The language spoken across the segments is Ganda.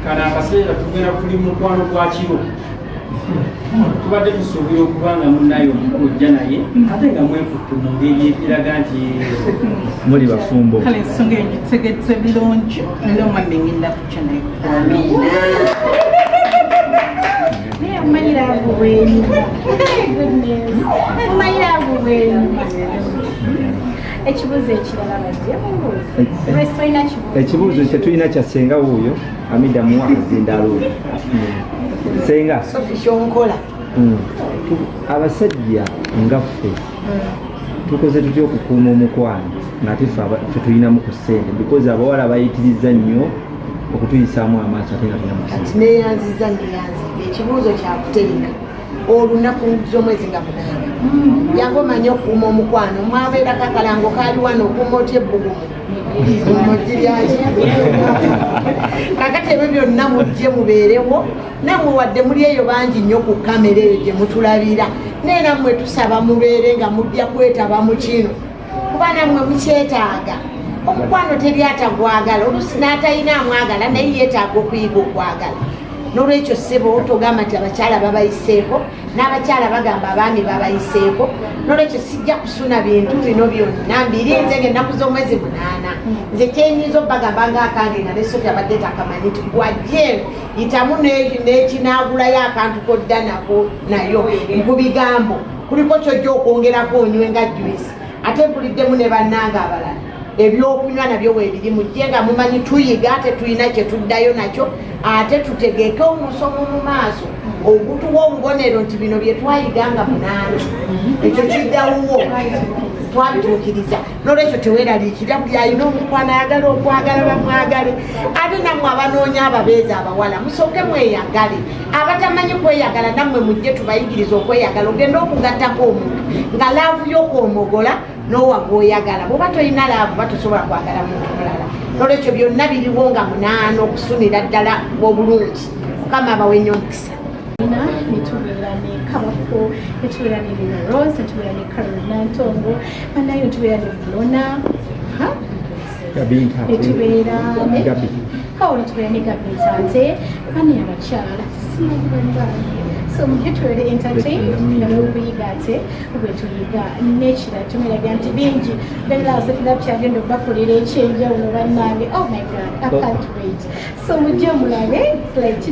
kana akaseera tugenda kuli mukwano gwa kiro tubadde tusuubira okuba nga munnayo Okujja naye ate nga mwekutte mu ngeri eraga nti muli bafumbo kale ensonga eyo gitegedde birungi era omwami ngenda Okujja naye Mayiravu bwenyu. Mayiravu bwenyu. Ekibuuzo ekirala bajja ekibuuzo kye tulina kya senga wuuyo Amida muwa akazindalo senga kyonkola abasajja nga ffe tukoze tutya okukuuma omukwano ng'ate ffe tulinamu ku ssente because abawala bayitiriza nnyo okutuyisaamu amaaso ate nga tulinamu ati neyanziza ngeyanzidde ekibuuzo kyakutereka olunaku z'omwezi nga munaana yange omanye okukuuma omukwano mwabeera kakalango kaali wano okuuma otya ebbugumu omugiryaji kakati ebyo byonna mujje mubeerewo nammwe wadde muli eyo bangi nnyo ku kamera eyo gye mutulabira naye nammwe tusaba mubeere nga mujja kwetaba mu kino kuba nammwe mukyetaaga omukwano teri atagwagala oluusi n'atalina amwagala naye yeetaaga okuyiga okwagala n'olwekyo ssebo togamba nti abakyala babayiseeko n'abakyala bagamba abaami babayiseeko n'olwekyo sijja kusuna bintu bino byonna mbirinze ng'ennaku z'omwezi munaana nze kyenyinza obbagamba ng'akange nga nesoki abadde takamanyi nti gwajje yitamu n'ekinaagulayo akantu kodda nako nayo ku bigambo kuliko kyojja okwongerako onywe nga juisi ate mpuliddemu ne bannanga abalala ebyokunywa nabyo weebiri mujje nga mumanyi tuyiga ate tulina kye tuddayo nakyo ate tutegeeke omusomo mu maaso ogutuwa obubonero nti bino bye twayiganga munaana ekyo kiddawuwo twabituukiriza n'olwekyo teweeraliikirira buli alina omukwano ayagala okwagala bamwagale ate nammwe abanoonya ababeezi abawala musooke mweyagale abatamanyi kweyagala nammwe mujje tubayigiriza okweyagala ogenda okugattako omuntu nga laavu y'okwomogola n'owa gw'oyagala bw'oba tolina laavu batosobola kwagala muntu mulala n'olwekyo byonna biriwo nga munaana okusunira ddala obulungi mukama abawenye omukisa nitubeera ne Kabako, nitubeera ne Lina Rose, nitubeera ne Carolina Ntongo, banayo nitubeera ne Flona, nitubeera ne Kaola, nitubeera ne Gabi Ntate, bane abakyala so mujje tubeere entertain nga bwekuyiga ate bwetuyiga n'ekirala tumeraga nti bingi belaase fila kyagenda okubakolera ekyenjawulo bannange oh my god I can't wait so mujje mulabe like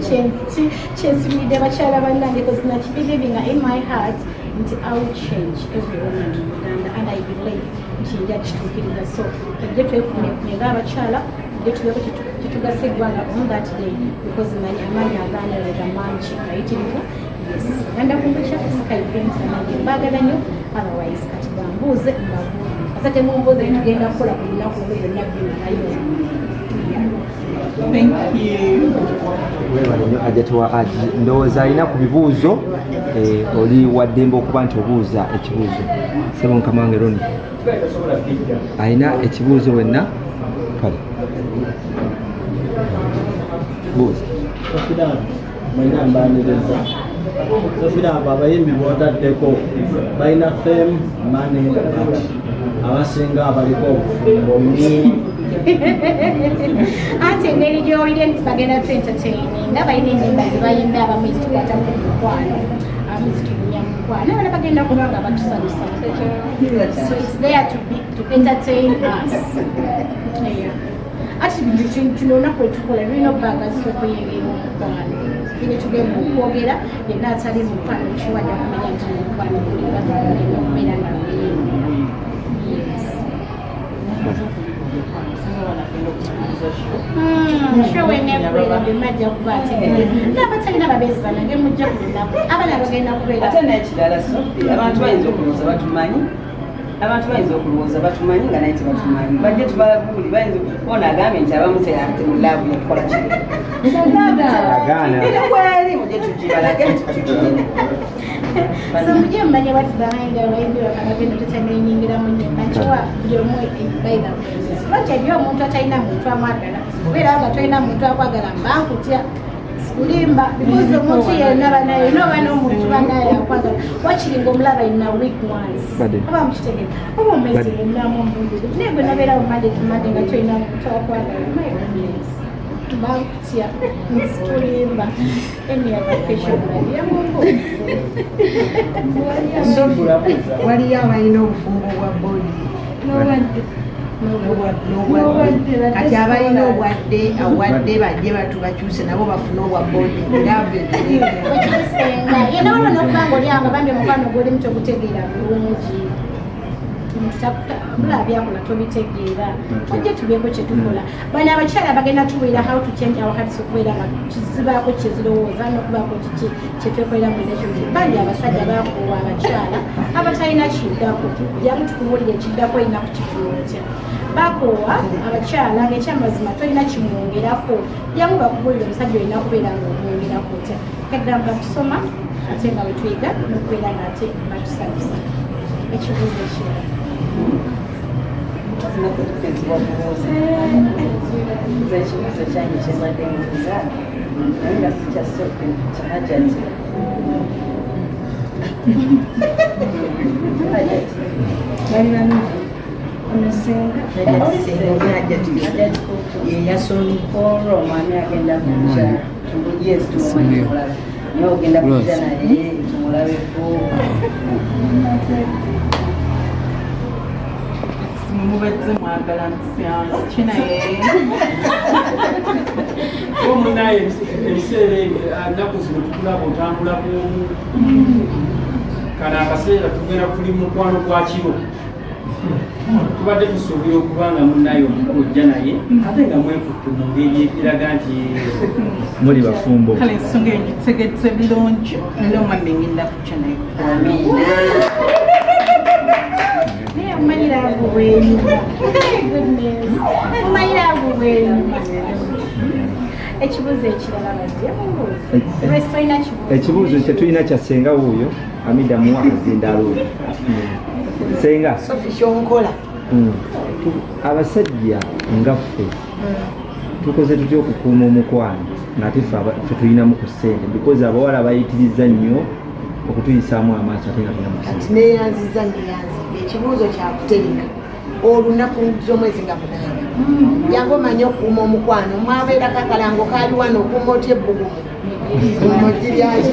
kyensibiridde bakyala bannange because nakibiribinga in my heart nti I will change every woman in Uganda and I believe nti nja kituukiriza so tujje twekumyekumye ng'abakyala tugase eggwanga on that day because manyi amaanyi agaanirega mangi mayitirivu yes genda kumbukya Skype nange mbaagala nnyo otherwise kati bambuuze mbabuuze ate mumbuuze tugenda kukola ku lunaku olwo byonna binayo thank you weebalennyo ajatowa aji ndowooza alina ku bibuuzo oli waddembe okuba nti obuuza ekibuuzo sebo nkamange Roni alina ekibuuzo wenna kale buuza mwena mbaniriza sofira abo abayimbi bootaddeko balina fame money but abasinga abaliko obufumbo ate engeri gy'owulire nti bagenda tu entertaining abalina ennyimba zebayimba abamu ezitukwata ku mukwano abamu zitugunya mu mukwano abala bagenda kuba nga batusanyusa so it's there to entertain us ati bintu kino olunaku lwetukola lulina obbagaza okuyingira omukwano ine tugenda okwogera yenna atali mukwano kiwadde kumenya nti mukwano olina okubeera nga showengegwera bemajja kuba ategere n'abatalina babeezi banange mujja ku lunaku abana bagenda kubeera ate n'ekirala so abantu bayinza okulowooza batumanyi abantu bayinza okulowooza batumanyi nga naye tebatumanyi bajje tubalabuuli bayinza ona agambye nti abamu temulaavu yakukola kikweri mujje tugibalage tutugirina So mujye mmanya what's behind the baby bakagenda tutamenyingiramu nnyo nakiwa buli omu baina lwaki ebyo omuntu atalina muntu amwagala kubeera nga tolina muntu akwagala mbankutya kulimba because omuntu yenna banaye noba n'omuntu banaye akwagala wakiringa omulaba ina week ones oba mukitegeka oba omwezi omulamu omumbiri naye gwe nabeera omade tumade nga tolina muntu akwagala bankutya nsikulimba waliyo abalina obufumbo bwa bodi kati abalina obwadde awadde bajje batubakyuse nabo bafune obwa bodi yena olwo nokubanga olyanga bambi omukwano gwolimu kyogutegeera bulungi bulabyakola tobitegeera ojje tubeeko kyetukola bano abakyala bagenda tubeera how to change our habits okubeera nga kizibaako kyezirowooza nokubaako kiki kyetwekolera mu relationship bandi abasajja bakoowa abakyala abatalina kiddako jamu tukubuulire ekiddako olina kukifuna otya bakoowa abakyala ngaekyamazima tolina kimwongerako jamu bakubuulire omusajja olina kubeera nga omwongerako otya kagamba kusoma ate nga bwetuyiga nokubeera nga ate batusanyusa ekibuuzo ekirala ekibuuzo kyange kyembadde mbuuza naye nga sikyasoke kyahajati yeyasoonikoro omwami agenda kuja tumulyezi tumumanyikulaba naye ogenda kuja naye tumulabeko mubadde mwagala kinaye omunaye ebiseera ennaku zino tukulaba otambula bwomu kana akaseera tugenda kuli mukwano gwa kiro tubadde tusuubira okuba nga munaye Okujja naye ate nga mwekutte mu ngeri ekiraga nti muli bafumbo kale ensonga eyo gitegedde bulungi era omwami ngenda kukya naye omanyiraavu bwenyuma omanyiraavu bwenyuma ekibuuzo ekirala bajja ekibuuzo kyetulina kya senga wuuyo amida muwakazindalo senga sofi kyonkola abasajja ngaffe tukoze tutya okukuuma omukwano ng'ate ffe tulinamu ku ssente because abawala bayitiriza nnyo okutuyisaamu amaaso ate nga tulinamu ati neyanziza neyanzidde ekibuuzo kyakutereka olunaku z'omwezi nga munaana yange omanye okukuuma omukwano mwabeera kakalango kaali wano okuuma otya ebbugumu mujji lyaki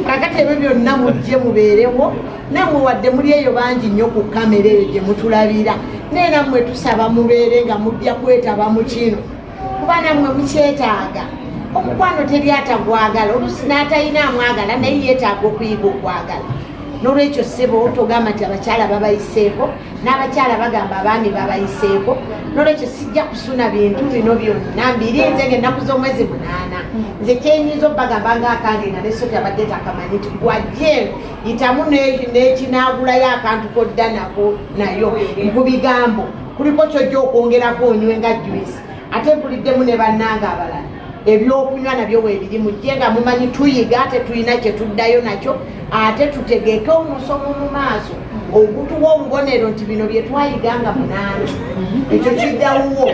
kakati ebyo byonna mujje mubeerewo nammwe wadde muli eyo bangi nnyo ku kamera eyo gye mutulabira naye nammwe tusaba mubeere nga mujja kwetaba mu kino kuba nammwe mukyetaaga omukwano teri atagwagala oluusi n'atalina amwagala naye yeetaaga okuyiga okwagala n'olwekyo ssebo togamba nti abakyala babayiseeko n'abakyala bagamba abaami babayiseeko n'olwekyo sijja kusuna bintu bino byonna mbiri nze ng'ennaku z'omwezi munaana nze kyenyinza obbagamba ng'akange nga nesoki abadde takamanyi nti gwajje yitamu n'ekinaagulayo akantu kodda nako nayo ku bigambo kuliko kyojja okwongerako onywe nga juisi ate mpuliddemu ne bannanga abalala ebyokunywa nabyo weebiri mujje nga mumanyi tuyiga ate tulina kyetuddayo nakyo ate tutegeeke omusomo mu maaso ogutuwa obubonero nti bino bye twayiganga munaana ekyo kiddawuwo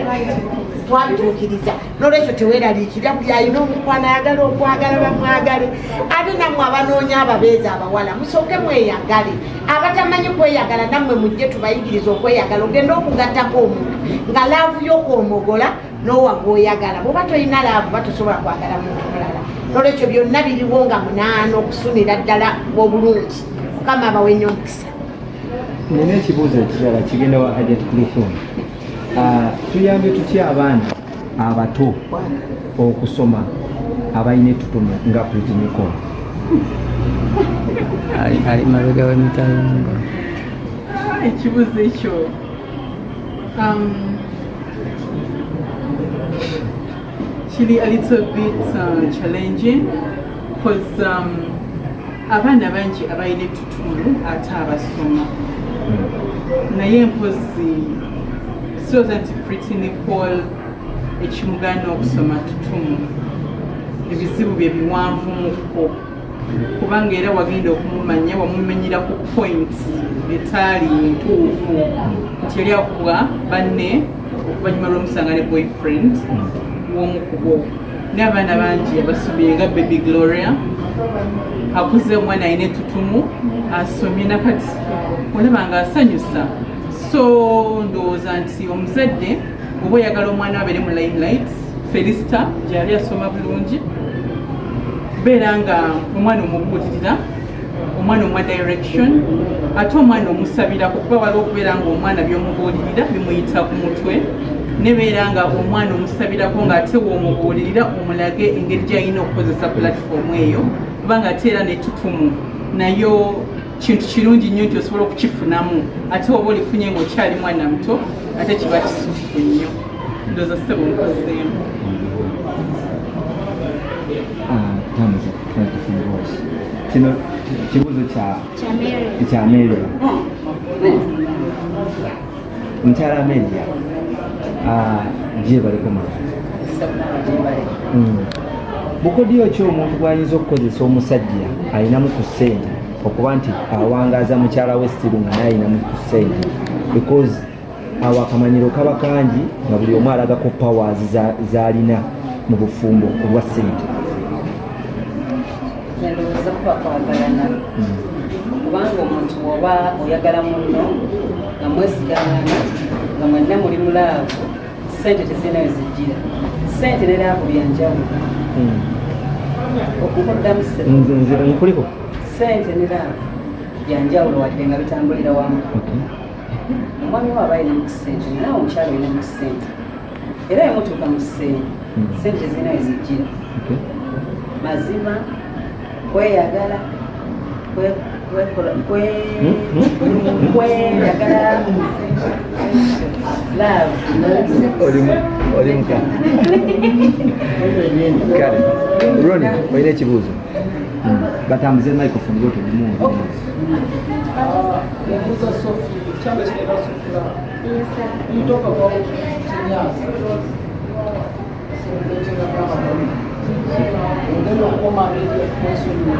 twabituukiriza n'olwekyo teweeraliikira byalina omukwano ayagala okwagala bamwagale ate nammwe abanoonya ababeezi abawala musooke mweyagale abatamanyi kweyagala nammwe mujje tubayigiriza okweyagala ogenda okugattako omuntu nga laavu y'okwomogola n'owaga oyagala bwoba tolina laavu batosobola kwagala muntu mulala n'olwekyo byonna biriwo nga munaana okusunira ddala obulungi mukama abawe nnyo omukisa nina ekibuuzo ekirala kigenda wa Dr.Kulthum tuyambye tutya abaana abato okusoma abalina ettutumu nga Nikol ali mabega w'emitala ekibuuzo ekyo kiri a little bit challenging because abaana bangi abalina ettutumu ate abasoma naye mpozi siroza nti Pretty Nicole ekimuganda okusoma tutumu ebizibu bye biwanvumuko kubanga era wagenda okumumanya wamumenyera ku points etaali ntuufu nti yali akuwa banne okuvannyuma lw'omusanga ne boyfriend w'omu ku bo n'abaana bangi abasomye nga Baby Gloria akuze omwana alina ettutumu asomye nakati olaba nga asanyusa so ndowooza nti omuzadde oba oyagala omwana abeere mu limelight Felista gyali asoma bulungi beera nga omwana omubuulirira omwana omwa direction ate omwana omusabirako kuba waliwo okubeera nga omwana by'omubuulirira bimuyita ku mutwe nebeera nga omwana omusabirako ng'ate w'omubuulirira omulage engeri gy'alina okukozesa platform eyo kubanga ate era n'ettutumu nayo kintu kirungi nnyo nti osobola okukifunamu ate oba olifunye ng'okyali mwana muto ate kiba kisufu nnyo ndowooza ssebo nkozeemu kino kibuuzo kya Ameria mukyala Ameria gye baliko bukodyo ki omuntu bw'ayinza okukozesa omusajja alinamu ku ssente okuba nti awangaaza mukyala we stiru nga naye alinamu ku ssente because awo akamanyiro kaba kangi nga buli omu alagako powers z'alina mu bufumbo obwa ssente ndowooza kuba kwagalana kubanga omuntu oba oyagala munno nga mwesiganana nga mwenna muli mulaavu ssente tezirina wezijjira ssente ne laavu byanjawulo okuddamu nkuliko ssente ne laavu byanjawulo wadde nga bitambulira wamu omwami wo aba alina mu ssente naye omukyalo alina mu ssente era emutuuka mu ssente ssente tezirina wezijjira mazima kweyagala kweyagala oli muka kale Roni olina ekibuuzo batambuze microphone goto limu Yakuza Sofi, chama chineva Sofia. Kutoka kwa Chinyaza. Singetenga kama mimi. Ndio koma media kwesu ni.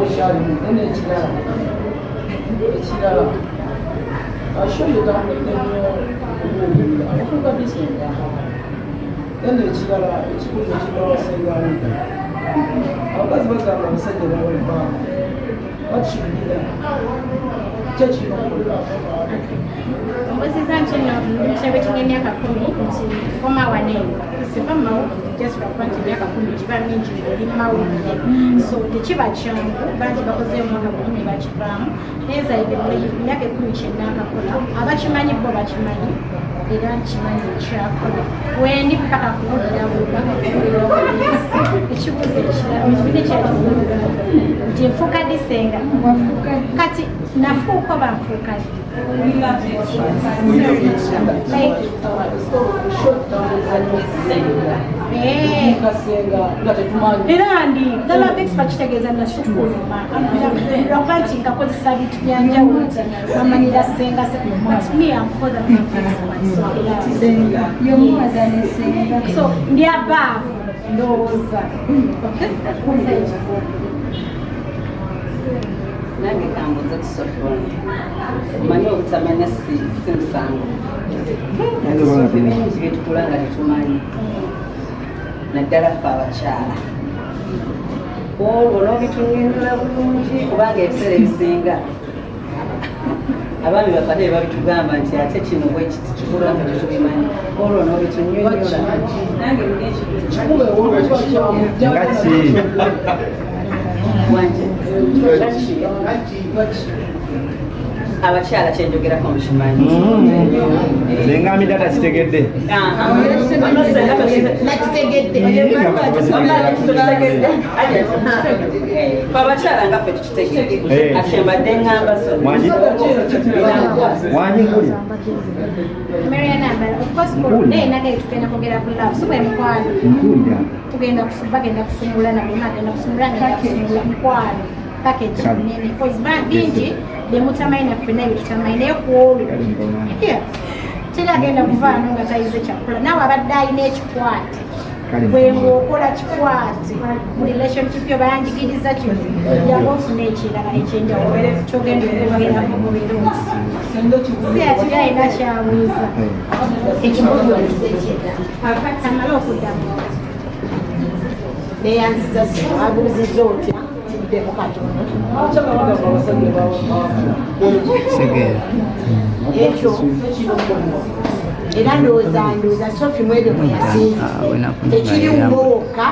Oshali ndene chilala. Chilala. I show you down the demo. Afuka bisenga. Ndene chilala, chikuzo chilala sengani. Abazi bagamba musajja bawe ba. What should be done? Church Omubuziza nti no kitebe kinga emyaka 10 nti koma wanenga siva mawulire just lwakuba nti emyaka 10 kiba mingi oli mawulire so tekiba kyangu bangi bakozeyo omwaka gumu bakivaamu naye zaide emyaka 10 kyenakakola abakimanyi bo bakimanyi era nkimanyi ekyakola wendi paka kuwulira ekibuuzo ekirala ekibine kyakibuuza nti nfuuka disenga kati nafuuko banfuuka era ndi gala vex bakitegeeza nasukuluma lwakuba nti nkakozesa bintu byanjawulo nti bamanyira senga so ndi abaavu ndowooza nange kambuza kusofona omanyi obutamanya si musango bingi byetukula nga tetumanyi naddala ffe abakyala olwo n'obitunyonnyola bulungi kubanga ebiseera ebisinga abaami bafate babitugamba nti ate kino bwekiti kikula nga tetubimanyi olwo n'obitunyonnyola nange abakyala kyenjogerako mukimanyi nengambi data kitegedde abakyala nga ffe tukitegedde ate mbadde ngamba wanyinguli Ameria Nambala, of course, naye nagaye tugenda kwogera ku love so bwe mukwano tugenda kusumula na bonna agenda kusumula ngenda kusumula mukwano package nene because bingi byemutamanye naffe naye bitutamanyi naye kuolwo kiragenda kuvaano nga tayize kyakula naawe abadde alina ekikwate bwengaokola kikwate mu relationship yo bayanjigiriza kino yaba ofuna ekirala ekyenjawulo kyogenda okubeeramu mubeera omusi si ati alina kyabuuza ekibuuzo amala okuddamu neyanziza abuuzizza otya kiddemu katono ekyo era ndowooza sofi mwebyo mwe yasinza ekiri wokka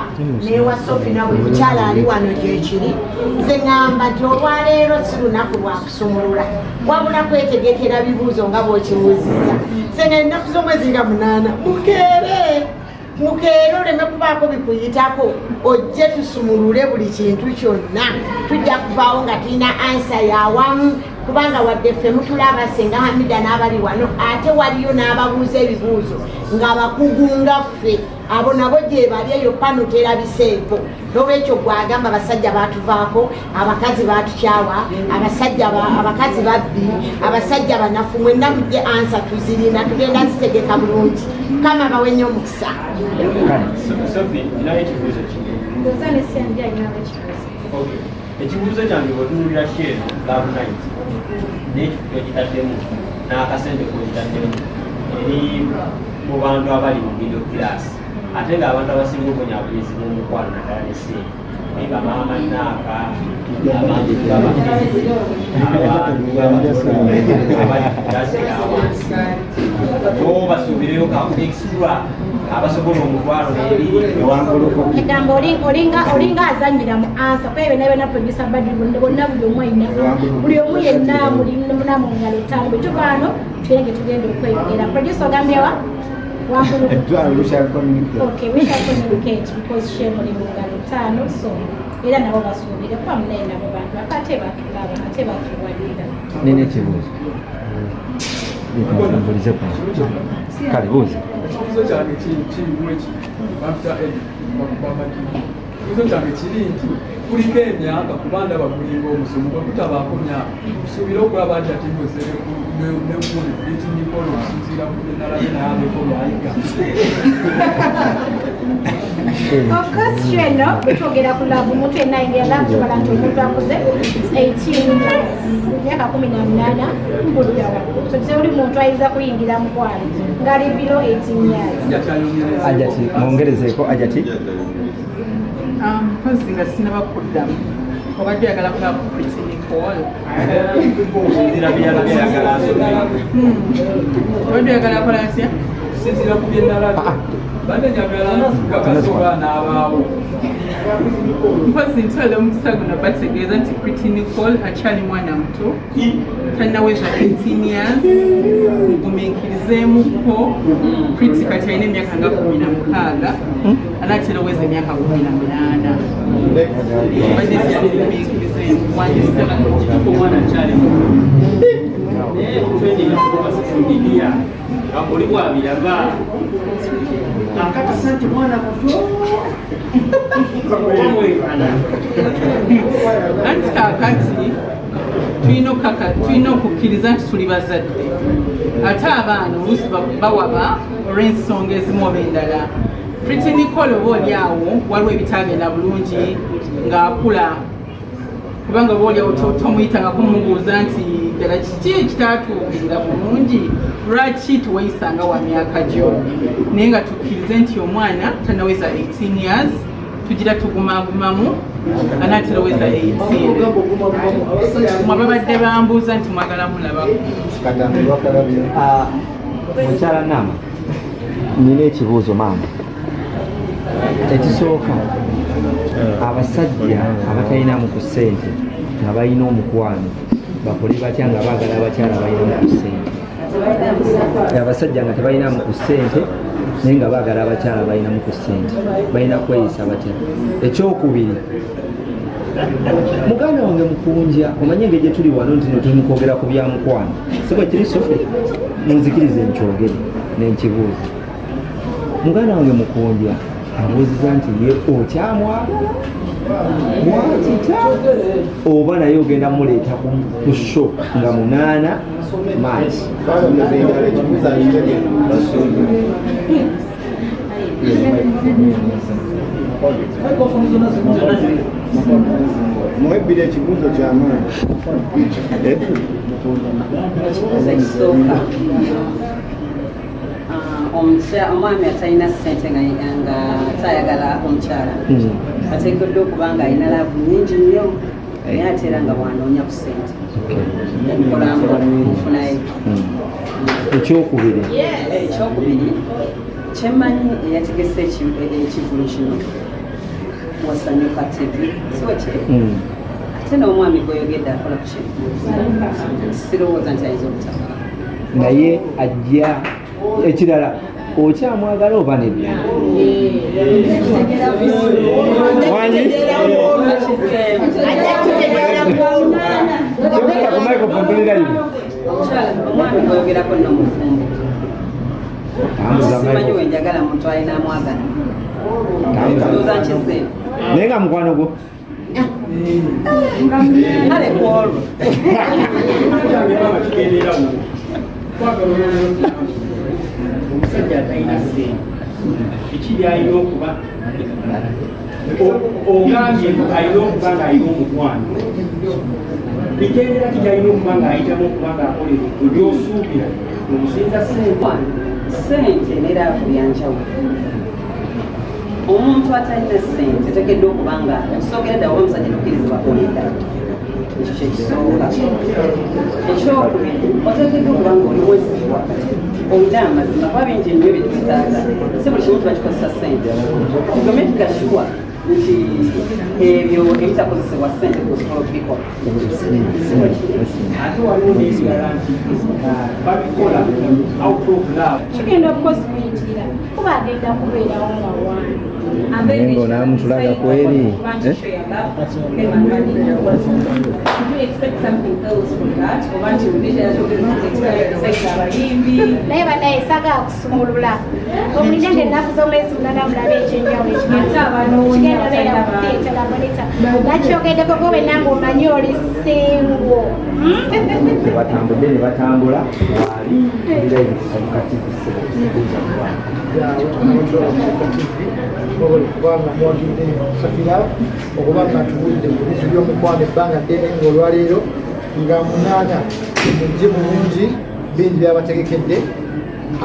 newa sofi nabwe mukyala ali wano gyekiri nze ŋŋamba nti olwaleero si lunaku lwa kusumulula wabula kwetegekera bibuuzo nga bw'okibuuzizza senga ennaku z'omwezi nga 8 mukeere oleme kubaako bikuyitako ojje tusumulule buli kintu kyonna tujja kuvaawo nga tulina ansa yawamu kubanga wadde ffe mutulaba senga Hamida n'abali wano ate waliyo n'ababuuza ebibuuzo ng'abakugu nga ffe abo nabo gye bali eyo pano terabiseeko n'olwekyo gwagamba abasajja baatuvaako abakazi baatukyawa abakazi babbi abasajja banafu mwenna mujje ansa tuzirina tugenda zitegeka bulungi kama bawenye omukisa ekibuuzo kyange bwetunulira share love night n'ekifo kitaddemu n'akasente kokitaddemu eri mu bantu abali mu middle class ate ng'abantu abasinga obunyabulizi bw'omukwano naddala n'esente bamaama naaka abantu abali ku class eyawansi bo basuubireyo kaku extra abasobola omutwalo egamba olinga azanyira mu ansa kuba ebyona producer badiri bonna buli omu ayina buli omu yenna muna mu ngalo 5 bwe tuvaano tulenge tugenda okweyogera producer ogambyewa we shall communicate because she muli mu ngalo 5 so era nabo basuubire kuba munaye nabo bantu ate batulaba ate batuwalira nina ekibuuzo bikambulize ku kale buuza ekibuuzo kyange kirimu eki after ekibuuzo kyange kiri nti kuliko emyaka kuba ndaba kulinga omusomo bwe kutabaako myaka tusuubire okulaba nti ati nekuuli ekinikolo okusinziira ku byenalabe nayambeko byayiga of course tweno twogera ku love omuntu yenna ayingira love tubala nti omuntu akuze 18 myaka 18 mbulirawa so kise buli muntu ayinza kuyingira mukwano ngali below 18 years ajati mwongerezeeko ajati mpozi nga sinaba kuddamu obadde oyagala kulaba Pretty Nicole obadde oyagala kola atya sinzira ku byenalabe badde njagala kakasoba n'abaawo mpozi ntwala omukisa guno bategeeza nti Pretty Nicole akyali mwana muto tannaweza 18 years gumiikirizeemuko Pretty kati alina emyaka nga 16 anaatera oweza emyaka 18 badde gumiikirizeemu omwana akyali naye kufendigakubasefundilia oli bwabiraga akakasa nti mwana muto anti kakati tulina okukkiriza nti tuli bazadde ate abaana oluusi bawaba olw'ensonga ezimu oba endala Pretty Nicole oba oli awo waliwo ebitagenda bulungi ng'akula kubanga oba oli awo tomuyitangako mumubuuza nti ddala kiki ekitatuukirira bulungi lwaki tewayisanga wa myaka gyo naye nga tukkirize nti omwana tanaweza 18 years tugira tugumagumamu anaatera oweza 18 mwe babadde bambuuza nti mwagala mulabako mukyala Nama nina ekibuuzo maama ekisooka abasajja abatalinamu ku ssente nga balina omukwano bakole batya nga baagala abakyala balinamu ku ssente abasajja nga tebalinamu ku ssente naye nga baagala abakyala balinamu ku ssente balina kweyisa batya ekyokubiri muganda wange mukunja omanye engeri gye tuli wano nti no tuli mukwogera ku bya mukwano si bwe kiri sofe munzikirize nkyogere nenkibuuza muganda wange mukunja abuuziza nti ye okyamwagala mwatita oba naye ogenda muleeta ku show nga 8 March. muhebbira ekibuuzo kyamaani ekisooka omwami atalina ssente nga tayagala omukyala ateekeddwa okuba nga alina laavu nyingi nnyo naye ate era nga bwanoonya ku ssente omukolambo okufunayo. Ekyokubiri kyemmanyi eyategese ekivulu kino wasanyuka TV siwekiri ate n'omwami gweyogedde akola ku kintu sirowooza nti ayinza obutaba naye ajja ekirala okyamwagala oba nedda omwami gweyogerako nomufumbo simanyi wenjagala muntu alina amwagala ndowooza nkize naye nga mukwano gwo kale kwolwo omusajja atalina ssente ekiri alina okuba ogambye alina okuba ng'alina omukwano bitendera tigalina okuba ng'ayitamu okuba ng'akolera ebyosuubira omusinza ssente neraavu byanjawulo. Omuntu atalina ssente tegeddwa okuba nga okusookera ddala oba omusajja nokkirizibwa olinda ekyo kyekisooka. Ekyokubiri oteekeddwa okuba nga oli mwesigwa olina amazima kuba bingi nnyo byetwetaaga si buli kimu tubakikozesa ssente tugame tugashuwa nti ebyo ebitakozesebwa ssente kusobola okubikola. ate waliwo n'ebirala nti babikola out of love. Kigenda okukosa kuyitira kuba agenda kubeerawo mawanga naye ng'onaamutulaga kweri naye banaye saagala kusumulula omulina ng'ennaku z'omwezi munana mulaba ekyenjawulo ekigenda beera kuteetala monita nakyogeddeko gobe nange omanyi oli ssingo batambudde ne batambula waali era ebisabukatibisebuza kubanga mwagidde safira okuba nga tuwulidde mu bizu by'omukwano ebbanga ddene ng'olwaleero nga 8 mujje bulungi bingi byabategekedde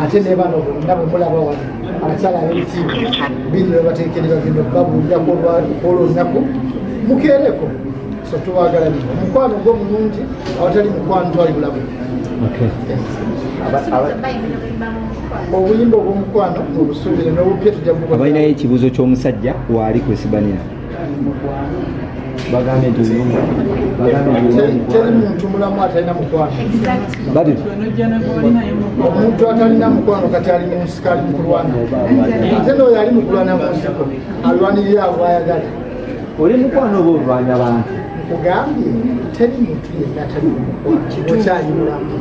ate ne bano bonna bwe mulaba wano abakyala ab'ebitiibwa bingi byabategekedde bagenda okubabuulirako olw'olunaku mukeereko so tubaagala nnyo omukwano gwo mulungi awatali mukwano twali bulamu. obuyimba obw'omukwano obusuubire n'obupya tujja abalinayo ekibuuzo ky'omusajja waali kwesibanira bagambye nti teri muntu mulamu atalina mukwano. omuntu atalina mukwano kati ali mu nsiko ali mu kulwana ate n'oyo ali mu kulwana mu nsiko alwanirira abo ayagala. oli mukwano oba olwanya bantu nkugambye teri muntu yenna atali mu mukwano okyali mulamu.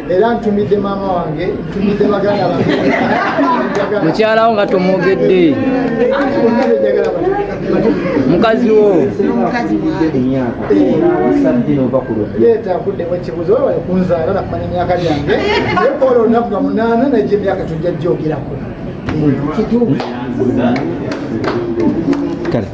era ntumidde maama wange ntumidde baganda bange mukyalawo nga tomwogedde mukazi wo leeta akuddemu ekibuzo webale kunzaala nakumanya emyaka gyange naye koola olunaku nga 8 najja emyaka tujja jjogerako kituufu. kale